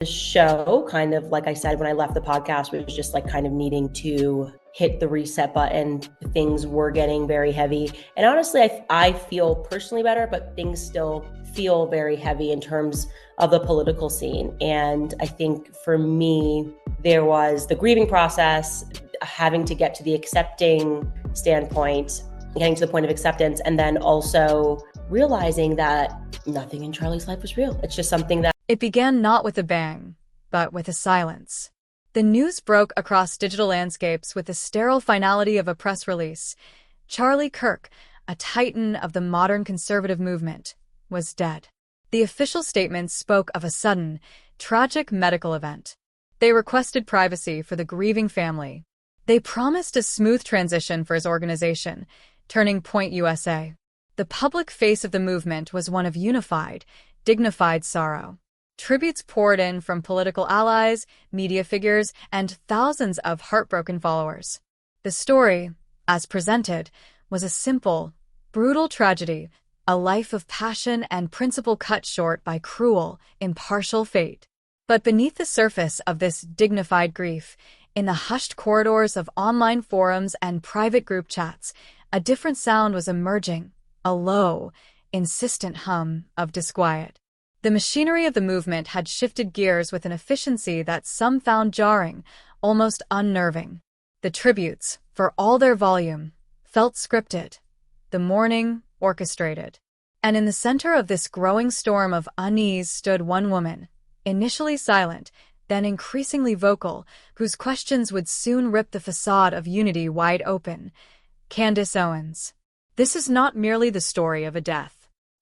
The show, kind of like I said when I left the podcast, was just like kind of needing to hit the reset button. Things were getting very heavy. And honestly, I feel personally better, but things still feel very heavy in terms of the political scene. And I think for me, there was the grieving process, having to get to the accepting standpoint, getting to the point of acceptance, and then also realizing that nothing in Charlie's life was real. It's just something that It began not with a bang, but with a silence. The news broke across digital landscapes with the sterile finality of a press release. Charlie Kirk, a titan of the modern conservative movement, was dead. The official statement spoke of a sudden, tragic medical event. They requested privacy for the grieving family. They promised a smooth transition for his organization, Turning Point USA. The public face of the movement was one of unified, dignified sorrow. Tributes poured in from political allies, media figures, and thousands of heartbroken followers. The story, as presented, was a simple, brutal tragedy, a life of passion and principle cut short by cruel, impartial fate. But beneath the surface of this dignified grief, in the hushed corridors of online forums and private group chats, a different sound was emerging, a low, insistent hum of disquiet. The machinery of the movement had shifted gears with an efficiency that some found jarring, almost unnerving. The tributes, for all their volume, felt scripted, the mourning orchestrated. And in the center of this growing storm of unease stood one woman, initially silent, then increasingly vocal, whose questions would soon rip the facade of unity wide open. Candace Owens. This is not merely the story of a death.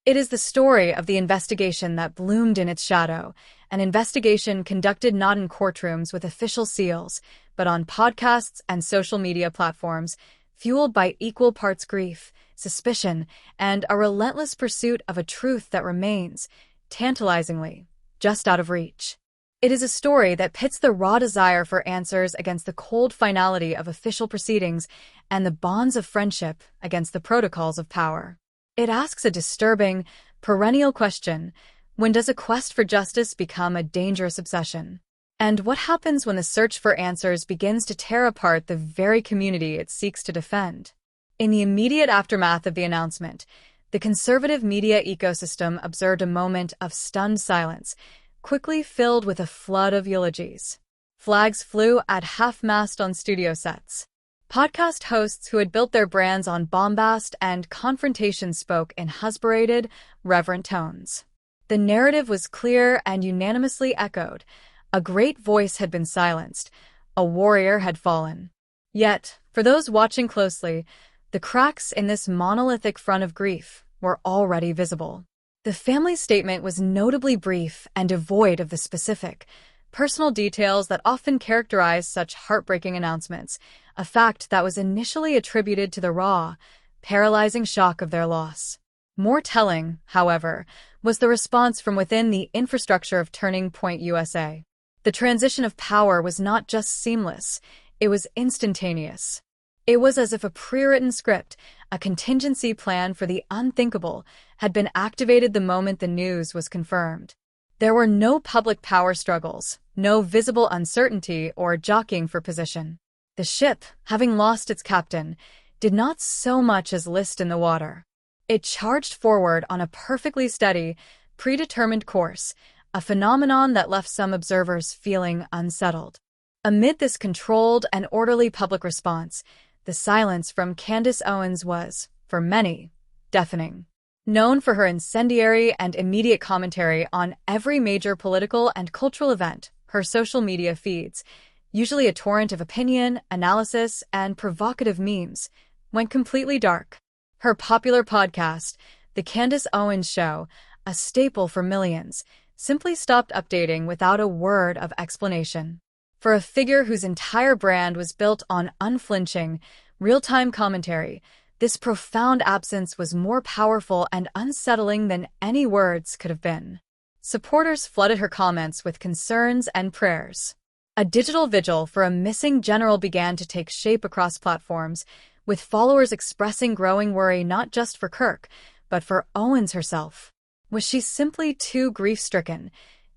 It is the story of the investigation that bloomed in its shadow, an investigation conducted not in courtrooms with official seals, but on podcasts and social media platforms, fueled by equal parts grief, suspicion, and a relentless pursuit of a truth that remains, tantalizingly, just out of reach. It is a story that pits the raw desire for answers against the cold finality of official proceedings and the bonds of friendship against the protocols of power. It asks a disturbing, perennial question: when does a quest for justice become a dangerous obsession? And what happens when the search for answers begins to tear apart the very community it seeks to defend? In the immediate aftermath of the announcement, the conservative media ecosystem observed a moment of stunned silence, quickly filled with a flood of eulogies. Flags flew at half-mast on studio sets. Podcast hosts who had built their brands on bombast and confrontation spoke in husbanded, reverent tones. The narrative was clear and unanimously echoed. A great voice had been silenced. A warrior had fallen. Yet, for those watching closely, the cracks in this monolithic front of grief were already visible. The family statement was notably brief and devoid of the specific, personal details that often characterize such heartbreaking announcements, a fact that was initially attributed to the raw, paralyzing shock of their loss. More telling, however, was the response from within the infrastructure of Turning Point USA. The transition of power was not just seamless, it was instantaneous. It was as if a pre-written script, a contingency plan for the unthinkable, had been activated the moment the news was confirmed. There were no public power struggles, no visible uncertainty or jockeying for position. The ship, having lost its captain, did not so much as list in the water. It charged forward on a perfectly steady, predetermined course, a phenomenon that left some observers feeling unsettled. Amid this controlled and orderly public response, the silence from Candace Owens was, for many, deafening. Known for her incendiary and immediate commentary on every major political and cultural event, her social media feeds, usually a torrent of opinion, analysis, and provocative memes, went completely dark. Her popular podcast, The Candace Owens Show, a staple for millions, simply stopped updating without a word of explanation. For a figure whose entire brand was built on unflinching, real-time commentary, this profound absence was more powerful and unsettling than any words could have been. Supporters flooded her comments with concerns and prayers. A digital vigil for a missing general began to take shape across platforms, with followers expressing growing worry not just for Kirk, but for Owens herself. Was she simply too grief-stricken,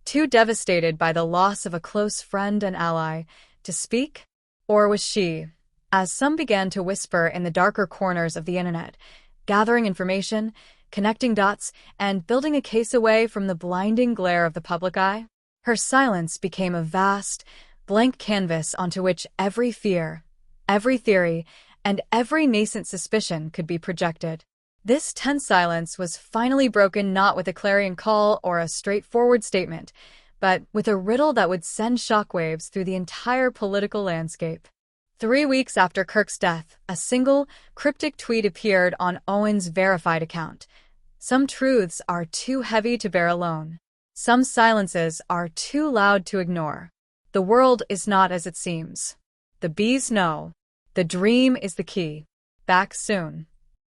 too devastated by the loss of a close friend and ally to speak? Or was she, as some began to whisper in the darker corners of the internet, gathering information, connecting dots, and building a case away from the blinding glare of the public eye? Her silence became a vast, blank canvas onto which every fear, every theory, and every nascent suspicion could be projected. This tense silence was finally broken not with a clarion call or a straightforward statement, but with a riddle that would send shockwaves through the entire political landscape. 3 weeks after Kirk's death, a single, cryptic tweet appeared on Owens' verified account. Some truths are too heavy to bear alone. Some silences are too loud to ignore. The world is not as it seems. The bees know. The dream is the key. Back soon.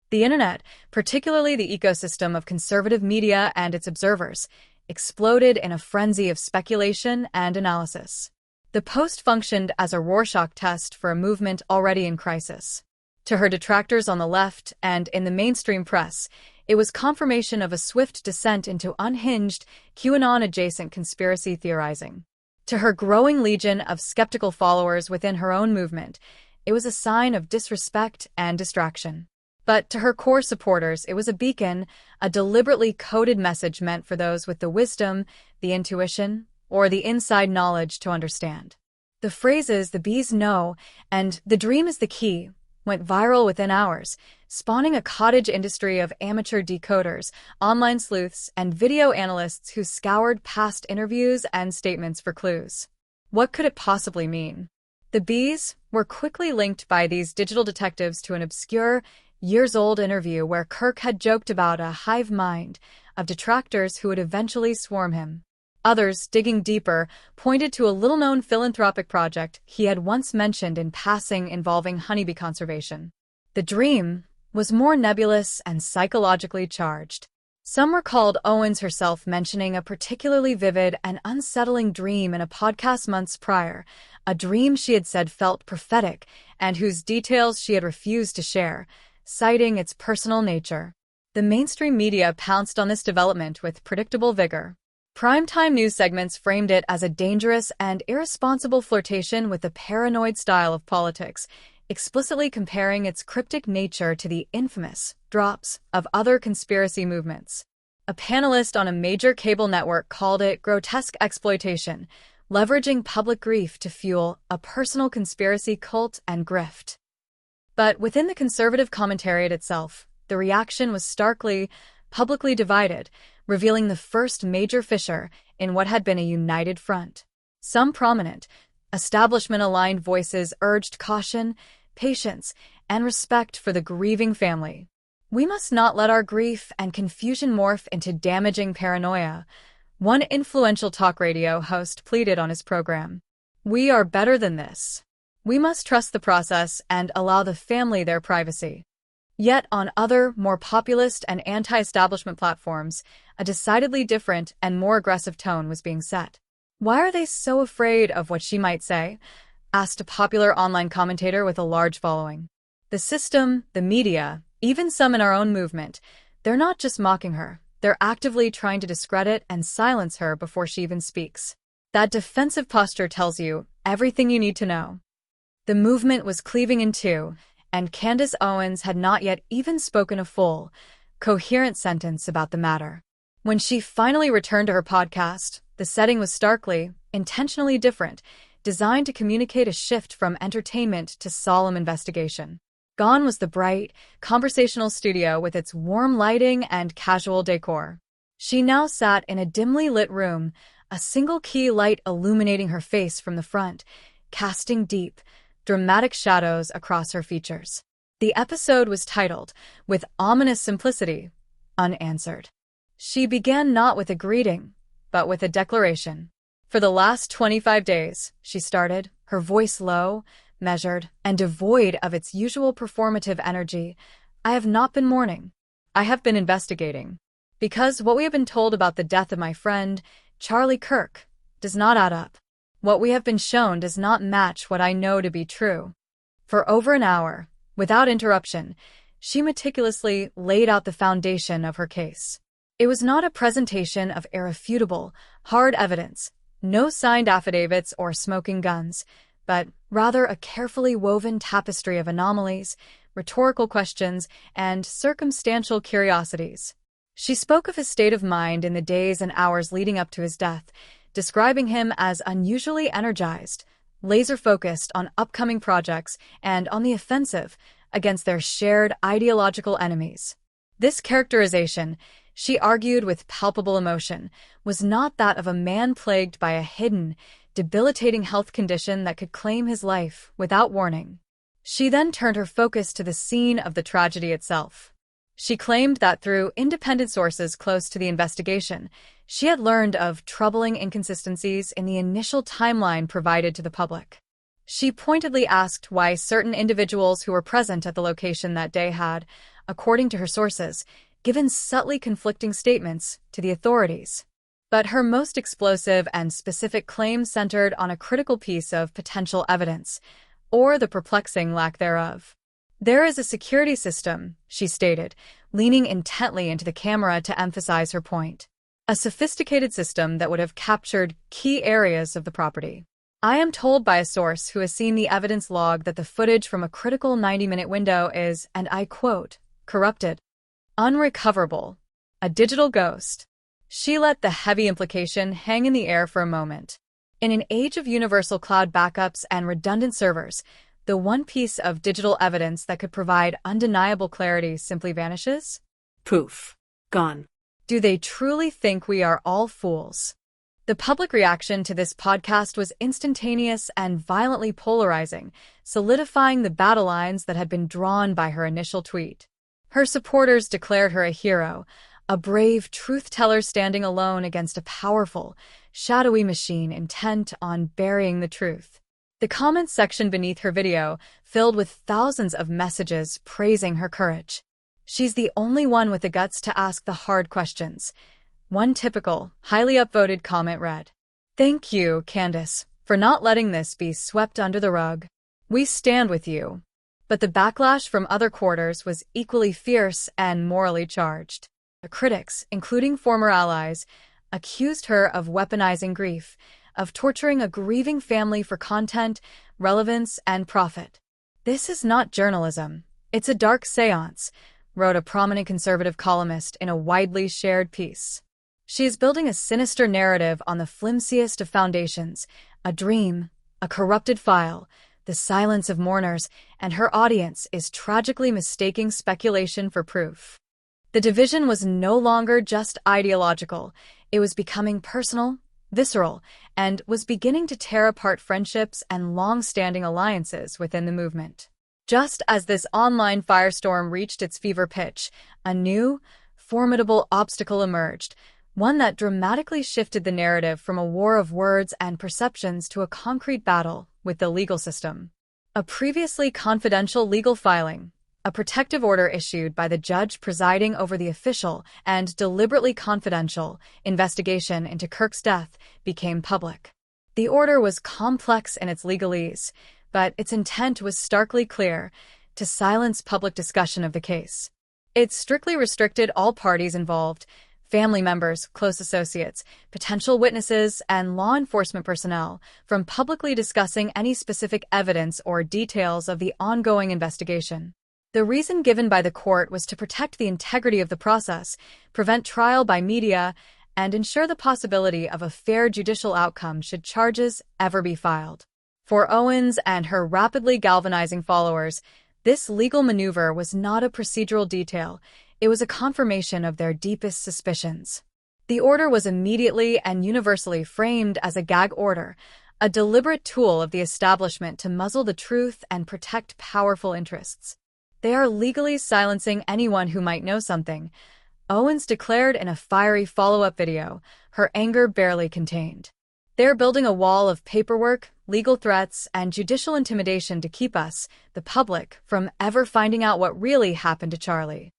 The internet, particularly the ecosystem of conservative media and its observers, exploded in a frenzy of speculation and analysis. The post functioned as a Rorschach test for a movement already in crisis. To her detractors on the left and in the mainstream press, it was confirmation of a swift descent into unhinged, QAnon-adjacent conspiracy theorizing. To her growing legion of skeptical followers within her own movement, it was a sign of disrespect and distraction. But to her core supporters, it was a beacon, a deliberately coded message meant for those with the wisdom, the intuition, or the inside knowledge to understand. The phrases "the bees know" and "the dream is the key" went viral within hours, spawning a cottage industry of amateur decoders, online sleuths, and video analysts who scoured past interviews and statements for clues. What could it possibly mean? The bees were quickly linked by these digital detectives to an obscure, years-old interview where Kirk had joked about a hive mind of detractors who would eventually swarm him. Others, digging deeper, pointed to a little-known philanthropic project he had once mentioned in passing involving honeybee conservation. The dream was more nebulous and psychologically charged. Some recalled Owens herself mentioning a particularly vivid and unsettling dream in a podcast months prior, a dream she had said felt prophetic and whose details she had refused to share, citing its personal nature. The mainstream media pounced on this development with predictable vigor. Primetime news segments framed it as a dangerous and irresponsible flirtation with the paranoid style of politics, explicitly comparing its cryptic nature to the infamous drops of other conspiracy movements. A panelist on a major cable network called it grotesque exploitation, leveraging public grief to fuel a personal conspiracy cult and grift. But within the conservative commentariat itself, the reaction was starkly, publicly divided, revealing the first major fissure in what had been a united front. Some prominent, establishment-aligned voices urged caution, patience, and respect for the grieving family. "We must not let our grief and confusion morph into damaging paranoia," one influential talk radio host pleaded on his program. "We are better than this. We must trust the process and allow the family their privacy." Yet on other, more populist and anti-establishment platforms, a decidedly different and more aggressive tone was being set. "Why are they so afraid of what she might say?" asked a popular online commentator with a large following. "The system, the media, even some in our own movement, they're not just mocking her, they're actively trying to discredit and silence her before she even speaks. That defensive posture tells you everything you need to know." The movement was cleaving in two, and Candace Owens had not yet even spoken a full, coherent sentence about the matter. When she finally returned to her podcast, the setting was starkly, intentionally different, designed to communicate a shift from entertainment to solemn investigation. Gone was the bright, conversational studio with its warm lighting and casual decor. She now sat in a dimly lit room, a single key light illuminating her face from the front, casting deep, dramatic shadows across her features. The episode was titled, with ominous simplicity, "Unanswered." She began not with a greeting, but with a declaration. "For the last 25 days, she started, her voice low, measured, and devoid of its usual performative energy, "I have not been mourning. I have been investigating. Because what we have been told about the death of my friend, Charlie Kirk, does not add up. What we have been shown does not match what I know to be true." For over an hour, without interruption, she meticulously laid out the foundation of her case. It was not a presentation of irrefutable, hard evidence, no signed affidavits or smoking guns, but rather a carefully woven tapestry of anomalies, rhetorical questions, and circumstantial curiosities. She spoke of his state of mind in the days and hours leading up to his death, describing him as unusually energized, laser-focused on upcoming projects, and on the offensive against their shared ideological enemies. This characterization, she argued with palpable emotion, was not that of a man plagued by a hidden, debilitating health condition that could claim his life without warning. She then turned her focus to the scene of the tragedy itself. She claimed that through independent sources close to the investigation, she had learned of troubling inconsistencies in the initial timeline provided to the public. She pointedly asked why certain individuals who were present at the location that day had, according to her sources, given subtly conflicting statements to the authorities. But her most explosive and specific claim centered on a critical piece of potential evidence, or the perplexing lack thereof. "There is a security system," she stated, leaning intently into the camera to emphasize her point. "A sophisticated system that would have captured key areas of the property. I am told by a source who has seen the evidence log that the footage from a critical 90-minute window is, and I quote, corrupted, unrecoverable, a digital ghost." She let the heavy implication hang in the air for a moment. In an age of universal cloud backups and redundant servers, the one piece of digital evidence that could provide undeniable clarity simply vanishes? Poof. Gone. Do they truly think we are all fools? The public reaction to this podcast was instantaneous and violently polarizing, solidifying the battle lines that had been drawn by her initial tweet. Her supporters declared her a hero, a brave truth-teller standing alone against a powerful, shadowy machine intent on burying the truth. The comments section beneath her video filled with thousands of messages praising her courage. She's the only one with the guts to ask the hard questions. One typical, highly upvoted comment read, "Thank you, Candace, for not letting this be swept under the rug. We stand with you." But the backlash from other quarters was equally fierce and morally charged. The critics, including former allies, accused her of weaponizing grief, of torturing a grieving family for content, relevance, and profit. "This is not journalism. It's a dark seance," wrote a prominent conservative columnist in a widely shared piece. "She is building a sinister narrative on the flimsiest of foundations, a dream, a corrupted file, the silence of mourners, and her audience is tragically mistaking speculation for proof." The division was no longer just ideological. It was becoming personal, visceral, and was beginning to tear apart friendships and long-standing alliances within the movement. Just as this online firestorm reached its fever pitch, a new, formidable obstacle emerged, one that dramatically shifted the narrative from a war of words and perceptions to a concrete battle with the legal system. A previously confidential legal filing, a protective order issued by the judge presiding over the official and deliberately confidential investigation into Kirk's death, became public. The order was complex in its legalese, but its intent was starkly clear: to silence public discussion of the case. It strictly restricted all parties involved: family members, close associates, potential witnesses, and law enforcement personnel, from publicly discussing any specific evidence or details of the ongoing investigation. The reason given by the court was to protect the integrity of the process, prevent trial by media, and ensure the possibility of a fair judicial outcome should charges ever be filed. For Owens and her rapidly galvanizing followers, this legal maneuver was not a procedural detail. It was a confirmation of their deepest suspicions. The order was immediately and universally framed as a gag order, a deliberate tool of the establishment to muzzle the truth and protect powerful interests. "They are legally silencing anyone who might know something," Owens declared in a fiery follow-up video, her anger barely contained. "They're building a wall of paperwork, legal threats, and judicial intimidation to keep us, the public, from ever finding out what really happened to Charlie."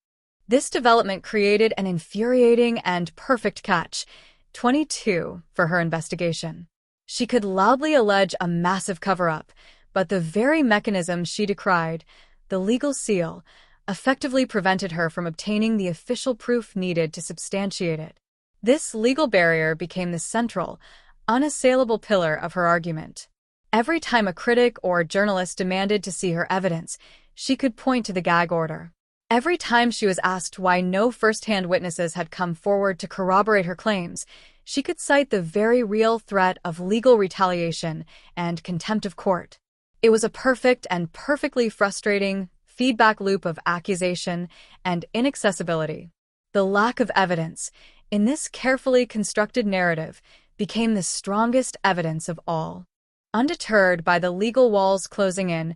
This development created an infuriating and perfect catch, 22, for her investigation. She could loudly allege a massive cover-up, but the very mechanism she decried, the legal seal, effectively prevented her from obtaining the official proof needed to substantiate it. This legal barrier became the central, unassailable pillar of her argument. Every time a critic or journalist demanded to see her evidence, she could point to the gag order. Every time she was asked why no first-hand witnesses had come forward to corroborate her claims, she could cite the very real threat of legal retaliation and contempt of court. It was a perfect and perfectly frustrating feedback loop of accusation and inaccessibility. The lack of evidence in this carefully constructed narrative became the strongest evidence of all. Undeterred by the legal walls closing in,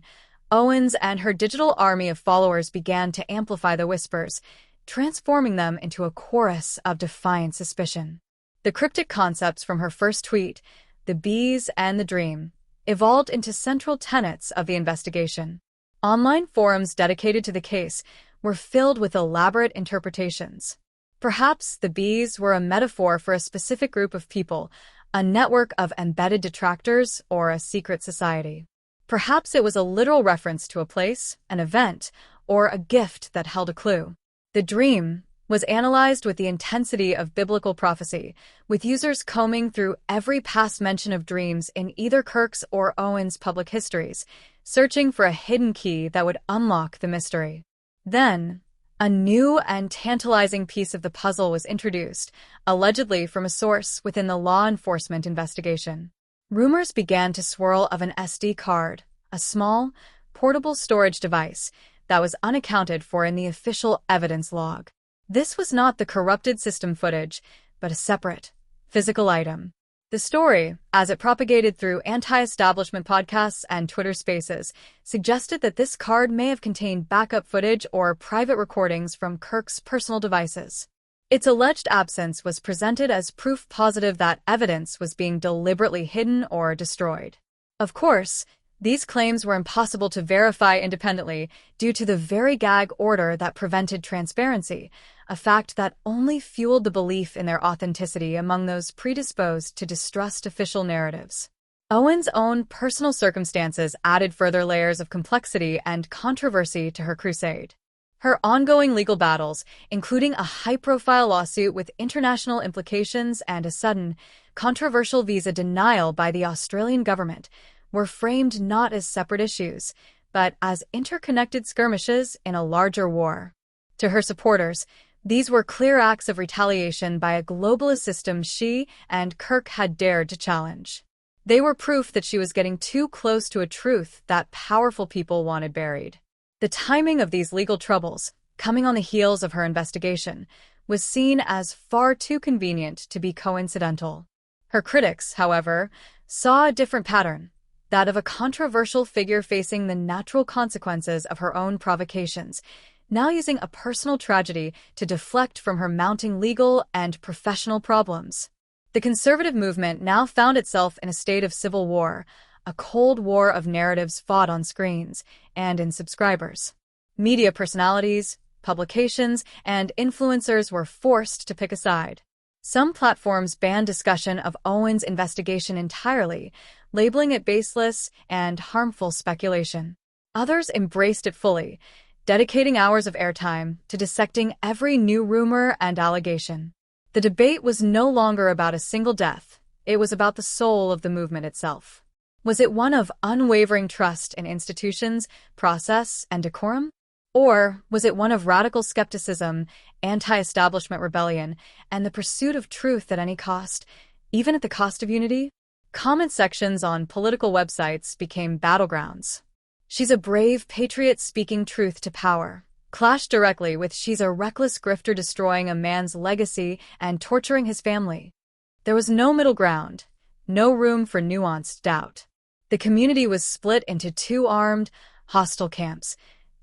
Owens and her digital army of followers began to amplify the whispers, transforming them into a chorus of defiant suspicion. The cryptic concepts from her first tweet, the bees and the dream, evolved into central tenets of the investigation. Online forums dedicated to the case were filled with elaborate interpretations. Perhaps the bees were a metaphor for a specific group of people, a network of embedded detractors, or a secret society. Perhaps it was a literal reference to a place, an event, or a gift that held a clue. The dream was analyzed with the intensity of biblical prophecy, with users combing through every past mention of dreams in either Kirk's or Owens' public histories, searching for a hidden key that would unlock the mystery. Then, a new and tantalizing piece of the puzzle was introduced, allegedly from a source within the law enforcement investigation. Rumors began to swirl of an SD card, a small, portable storage device that was unaccounted for in the official evidence log. This was not the corrupted system footage, but a separate, physical item. The story, as it propagated through anti-establishment podcasts and Twitter Spaces, suggested that this card may have contained backup footage or private recordings from Kirk's personal devices. Its alleged absence was presented as proof positive that evidence was being deliberately hidden or destroyed. Of course, these claims were impossible to verify independently due to the very gag order that prevented transparency, a fact that only fueled the belief in their authenticity among those predisposed to distrust official narratives. Owens' own personal circumstances added further layers of complexity and controversy to her crusade. Her ongoing legal battles, including a high-profile lawsuit with international implications and a sudden, controversial visa denial by the Australian government, were framed not as separate issues, but as interconnected skirmishes in a larger war. To her supporters, these were clear acts of retaliation by a globalist system she and Kirk had dared to challenge. They were proof that she was getting too close to a truth that powerful people wanted buried. The timing of these legal troubles, coming on the heels of her investigation, was seen as far too convenient to be coincidental. Her critics, however, saw a different pattern, that of a controversial figure facing the natural consequences of her own provocations, now using a personal tragedy to deflect from her mounting legal and professional problems. The conservative movement now found itself in a state of civil war, a cold war of narratives fought on screens and in subscribers. Media personalities, publications, and influencers were forced to pick a side. Some platforms banned discussion of Owens' investigation entirely, labeling it baseless and harmful speculation. Others embraced it fully, dedicating hours of airtime to dissecting every new rumor and allegation. The debate was no longer about a single death, it was about the soul of the movement itself. Was it one of unwavering trust in institutions, process, and decorum? Or was it one of radical skepticism, anti-establishment rebellion, and the pursuit of truth at any cost, even at the cost of unity? Comment sections on political websites became battlegrounds. "She's a brave patriot speaking truth to power," clashed directly with "she's a reckless grifter destroying a man's legacy and torturing his family." There was no middle ground, no room for nuanced doubt. The community was split into two armed, hostile camps,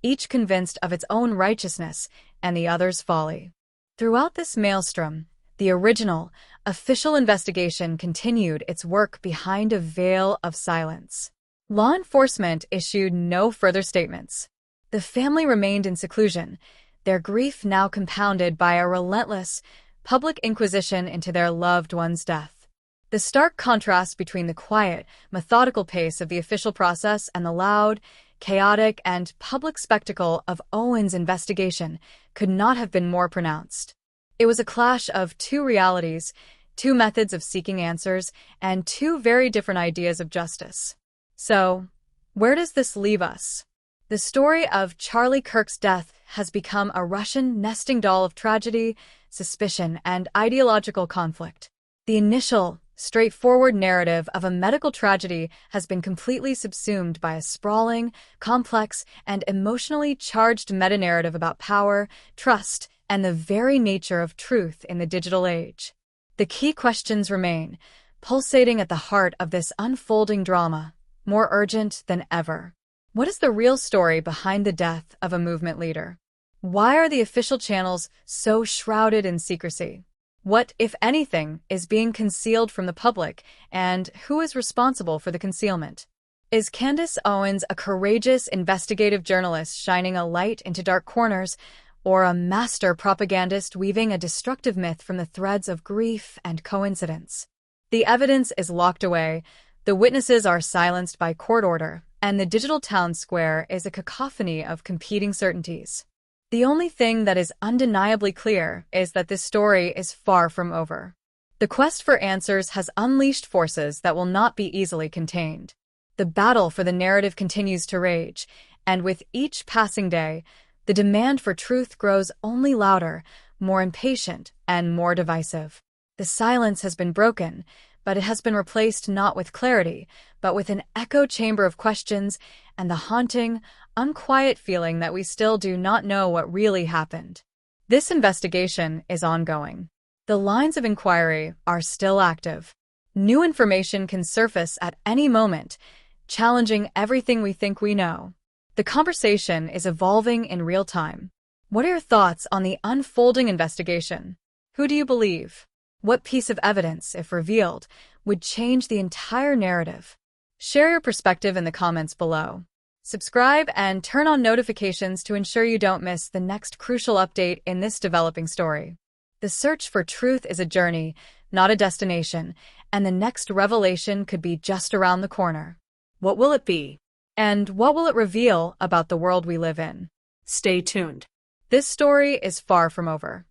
each convinced of its own righteousness and the other's folly. Throughout this maelstrom, the original, official investigation continued its work behind a veil of silence. Law enforcement issued no further statements. The family remained in seclusion, their grief now compounded by a relentless, public inquisition into their loved one's death. The stark contrast between the quiet, methodical pace of the official process and the loud, chaotic, and public spectacle of Owens' investigation could not have been more pronounced. It was a clash of two realities, two methods of seeking answers, and two very different ideas of justice. So, where does this leave us? The story of Charlie Kirk's death has become a Russian nesting doll of tragedy, suspicion, and ideological conflict. The initial, straightforward narrative of a medical tragedy has been completely subsumed by a sprawling, complex, and emotionally charged meta-narrative about power, trust, and the very nature of truth in the digital age. The key questions remain, pulsating at the heart of this unfolding drama, more urgent than ever. What is the real story behind the death of a movement leader? Why are the official channels so shrouded in secrecy? What, if anything, is being concealed from the public, and who is responsible for the concealment? Is Candace Owens a courageous investigative journalist shining a light into dark corners, or a master propagandist weaving a destructive myth from the threads of grief and coincidence? The evidence is locked away, the witnesses are silenced by court order, and the digital town square is a cacophony of competing certainties. The only thing that is undeniably clear is that this story is far from over. The quest for answers has unleashed forces that will not be easily contained. The battle for the narrative continues to rage, and with each passing day, the demand for truth grows only louder, more impatient, and more divisive. The silence has been broken, but it has been replaced not with clarity, but with an echo chamber of questions and the haunting, unquiet feeling that we still do not know what really happened. This investigation is ongoing. The lines of inquiry are still active. New information can surface at any moment, challenging everything we think we know. The conversation is evolving in real time. What are your thoughts on the unfolding investigation? Who do you believe? What piece of evidence, if revealed, would change the entire narrative? Share your perspective in the comments below. Subscribe and turn on notifications to ensure you don't miss the next crucial update in this developing story. The search for truth is a journey, not a destination, and the next revelation could be just around the corner. What will it be? And what will it reveal about the world we live in? Stay tuned. This story is far from over.